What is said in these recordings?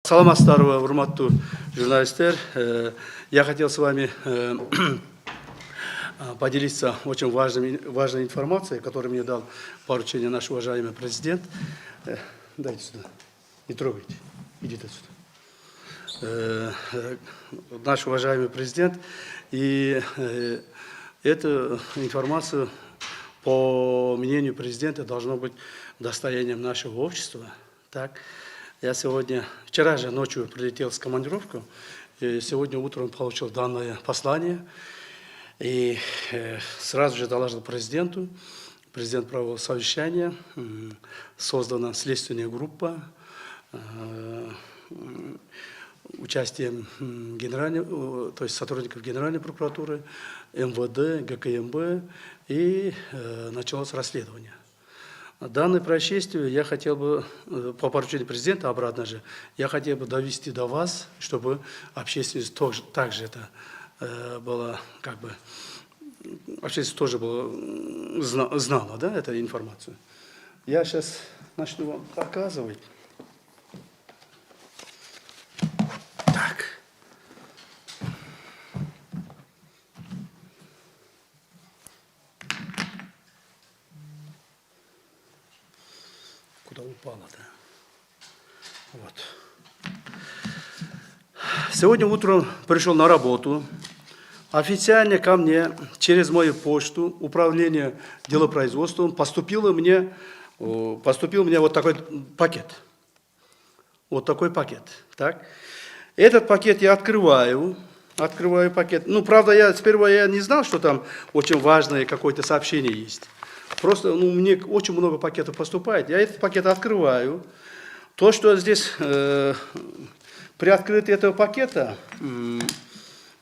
Саламатсыздар, урматтуу журналисттер. Я хотел с вами поделиться очень важной информацией, которую мне дал поручение наш уважаемый президент. Дайте сюда, не трогайте, идите отсюда. Наш уважаемый президент. И эту информацию, по мнению президента, должно быть достоянием нашего общества. Так, я вчера же ночью прилетел с командировку, и сегодня утром получил данное послание, и сразу же доложил президенту. Президент провел совещание, создана следственная группа, участием то есть сотрудников Генеральной прокуратуры, МВД, ГКМБ, и началось расследование. Данное происшествие я хотел бы, по поручению президента, обратно же, я хотел бы довести до вас, чтобы общественность также это было, общественность тоже знала, да, эту информацию. Я сейчас начну вам показывать. Так. Куда упала-то? Вот. Сегодня утром пришел на работу. Официально ко мне через мою почту, управление делопроизводством, поступил мне вот такой пакет. Вот такой пакет. Так. Этот пакет я открываю пакет. Ну, правда, сперва я не знал, что там очень важное какое-то сообщение есть. Просто мне очень много пакетов поступает. Я этот пакет открываю. То, что здесь при открытии этого пакета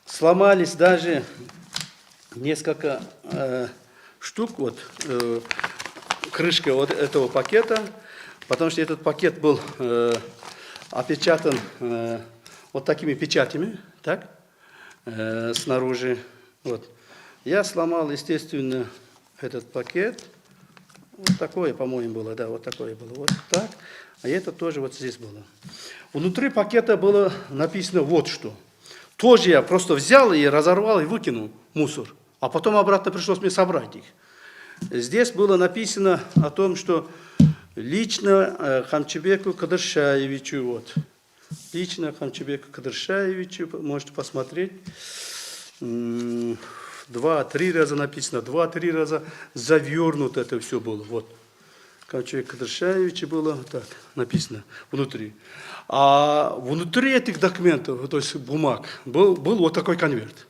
сломались даже несколько штук, крышка вот этого пакета, потому что этот пакет был опечатан вот такими печатями, так, снаружи. Вот. Я сломал, естественно, этот пакет. Вот такое, по-моему, было, да, вот такое было, вот так. А это тоже вот здесь было. Внутри пакета было написано вот что. Тоже я просто взял и разорвал и выкинул мусор. А потом обратно пришлось мне собрать их. Здесь было написано о том, что лично Хамчебеку Кадыршаевичу, вот. Лично Хамчебеку Кадыршаевичу, можете посмотреть. 2-3 раза написано, 2-3 раза завернуто это все было. Вот. Хамчебеку Кадыршаевичу было так написано внутри. А внутри этих документов, то есть бумаг, был вот такой конверт.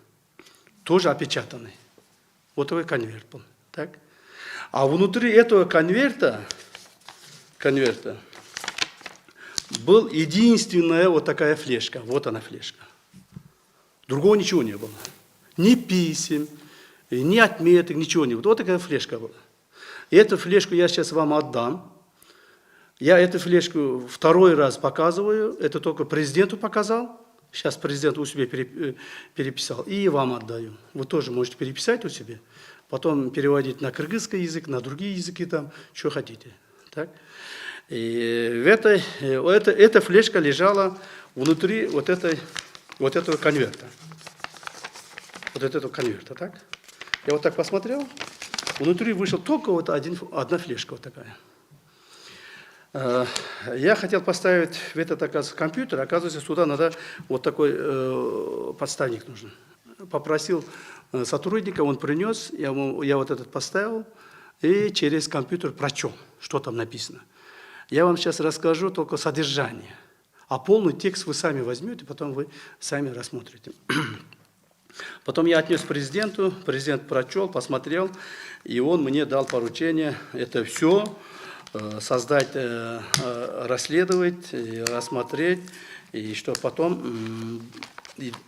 Тоже опечатанный. Вот такой конверт был. Так? А внутри этого конверта был единственная вот такая флешка. Вот она флешка. Другого ничего не было. Ни писем, ни отметок, ничего не было. Вот такая флешка была. И эту флешку я сейчас вам отдам. Я эту флешку второй раз показываю. Это только президенту показал. Сейчас президент у себя переписал. И вам отдаю. Вы тоже можете переписать у себя. Потом переводить на кыргызский язык, на другие языки, там, что хотите. Так? И эта флешка лежала внутри вот этого конверта. Вот этого конверта, так? Я вот так посмотрел. Внутри вышел только вот одна флешка вот такая. Я хотел поставить в этот, оказывается, компьютер. Оказывается, сюда надо вот такой подставник нужен. Попросил сотрудника, он принес, я вот этот поставил и через компьютер прочел, что там написано. Я вам сейчас расскажу только содержание, а полный текст вы сами возьмете, потом вы сами рассмотрите. Потом я отнес президенту, президент прочел, посмотрел, и он мне дал поручение это все создать, расследовать, рассмотреть, и что потом,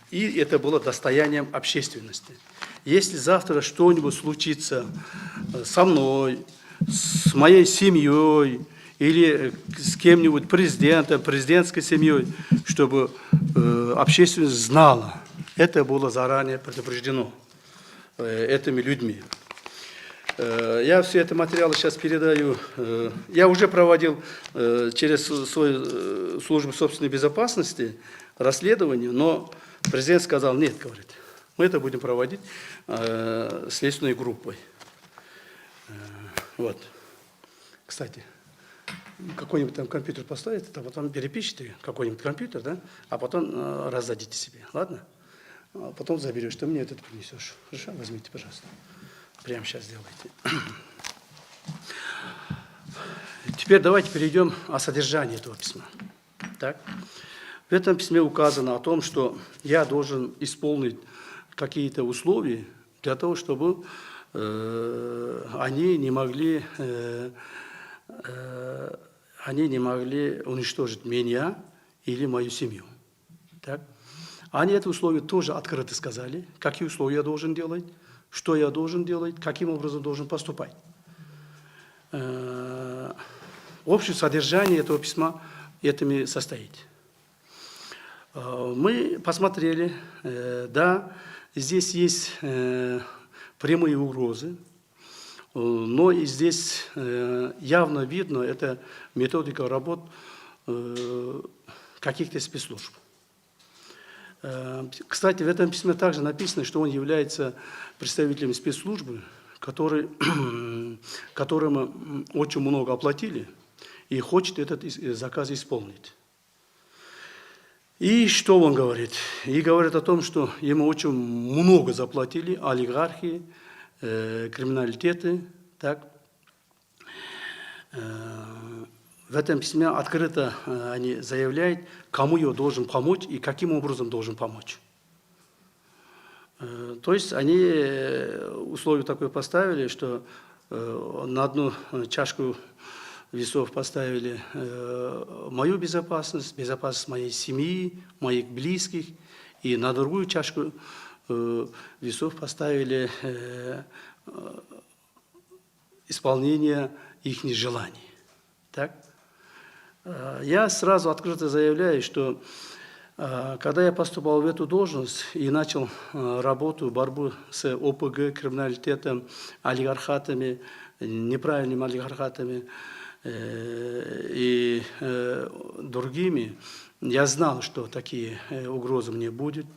и это было достоянием общественности. Если завтра что-нибудь случится со мной, с моей семьей, или с кем-нибудь президентом, президентской семьей, чтобы общественность знала, это было заранее предупреждено этими людьми. Я все это материалы сейчас передаю. Я уже проводил через свою службу собственной безопасности расследование, но президент сказал, нет, говорит, мы это будем проводить следственной группой. Вот. Кстати, какой-нибудь там компьютер поставите, а потом перепишите какой-нибудь компьютер, да, а потом раздадите себе, ладно? А потом заберешь, ты мне этот принесешь. Хорошо? Возьмите, пожалуйста. Прямо сейчас сделайте. Теперь давайте перейдем о содержании этого письма. Так? В этом письме указано о том, что я должен исполнить какие-то условия для того, чтобы они не могли уничтожить меня или мою семью. Так? Они это условие тоже открыто сказали, какие условия я должен делать, что я должен делать, каким образом должен поступать. Общее содержание этого письма этими состоит. Мы посмотрели, да, здесь есть прямые угрозы, но и здесь явно видно, это методика работ каких-то спецслужб. Кстати, в этом письме также написано, что он является представителем спецслужбы, которому очень много оплатили и хочет этот заказ исполнить. И что он говорит? И говорит о том, что ему очень много заплатили олигархи, криминалитеты. Так. В этом письме открыто они заявляют, кому я должен помочь и каким образом должен помочь. То есть они условие такое поставили, что на одну чашку весов поставили мою безопасность, безопасность моей семьи, моих близких, и на другую чашку весов поставили исполнение их желаний. Так? Я сразу открыто заявляю, что когда я поступал в эту должность и начал борьбу с ОПГ, криминалитетом, олигархатами, неправильными олигархатами и другими, я знал, что такие угрозы мне будут.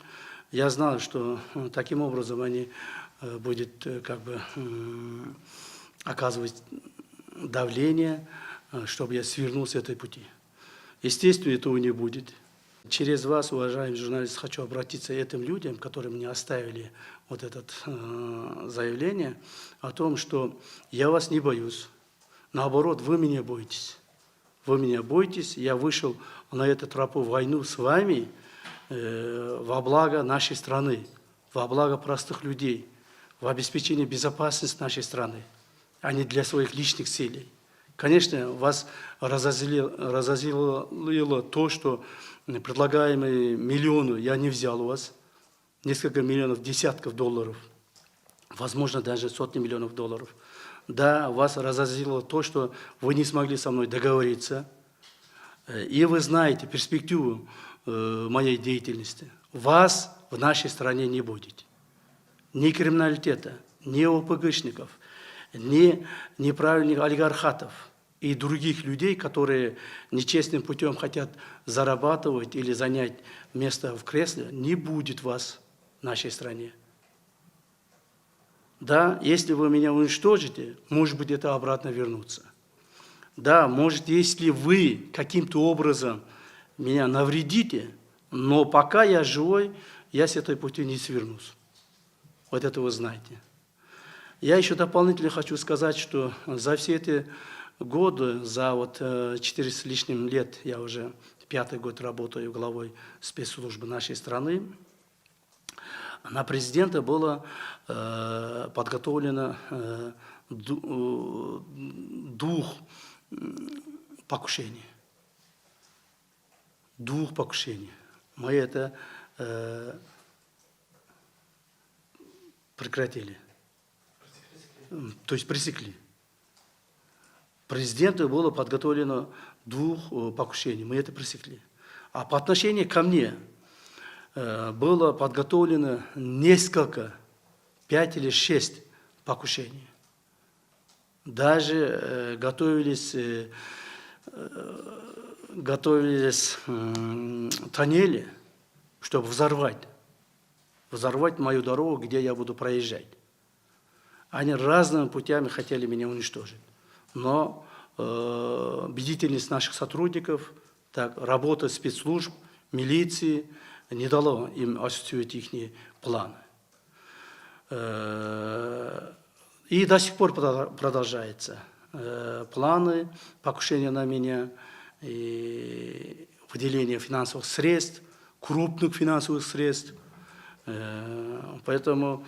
Я знал, что таким образом они будут как бы оказывать давление, чтобы я свернул с этой пути. Естественно, этого не будет. Через вас, уважаемые журналисты, хочу обратиться к этим людям, которые мне оставили вот это заявление о том, что я вас не боюсь. Наоборот, вы меня боитесь. Вы меня боитесь. Я вышел на эту тропу войну с вами во благо нашей страны, во благо простых людей, в обеспечение безопасности нашей страны, а не для своих личных целей. Конечно, вас разозлило то, что предлагаемые миллионы я не взял у вас, несколько миллионов, десятков долларов, возможно, даже сотни миллионов долларов. Да, вас разозлило то, что вы не смогли со мной договориться, и вы знаете перспективу моей деятельности. Вас в нашей стране не будет. Ни криминалитета, ни ОПГшников, ни неправильных олигархатов и других людей, которые нечестным путем хотят зарабатывать или занять место в кресле, не будет вас в нашей стране. Да, если вы меня уничтожите, может быть, это обратно вернуться. Да, может, если вы каким-то образом меня навредите, но пока я живой, я с этой пути не свернусь. Вот это вы знаете. Я еще дополнительно хочу сказать, что за все эти годы, за 4 с лишним лет, я уже 5-й год работаю главой спецслужбы нашей страны, на президента было подготовлено двух покушений. Мы это прекратили. То есть пресекли. Президенту было подготовлено 2 покушений, мы это пресекли. А по отношению ко мне было подготовлено несколько, 5 или 6 покушений. Даже готовились тоннели, чтобы взорвать мою дорогу, где я буду проезжать. Они разными путями хотели меня уничтожить. Но бдительность наших сотрудников, так, работа спецслужб, милиции не дало им осуществить их планы. И до сих пор продолжается. Планы покушения на меня, и выделение финансовых средств, крупных финансовых средств. Поэтому,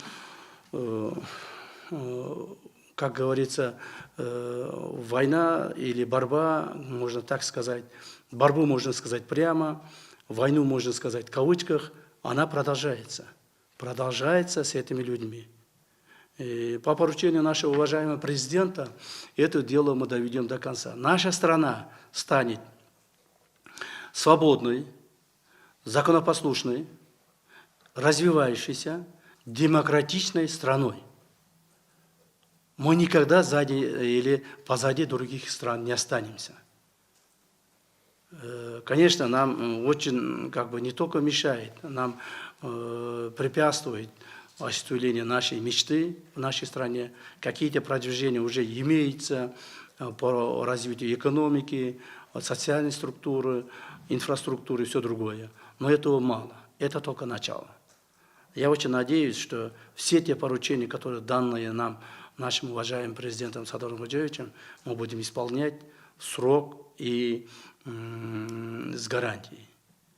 как говорится, война или борьба, можно так сказать, борьбу можно сказать прямо, войну можно сказать в кавычках, она продолжается. Продолжается с этими людьми. И по поручению нашего уважаемого президента это дело мы доведем до конца. Наша страна станет свободной, законопослушной, развивающейся, демократичной страной. Мы никогда сзади или позади других стран не останемся. Конечно, нам очень не только мешает, нам препятствует осуществление нашей мечты в нашей стране. Какие-то продвижения уже имеются по развитию экономики, социальной структуры, инфраструктуры и все другое. Но этого мало. Это только начало. Я очень надеюсь, что все те поручения, которые данные нам, нашим уважаемым президентом Садыром Ходжаевичем, мы будем исполнять в срок и с гарантией.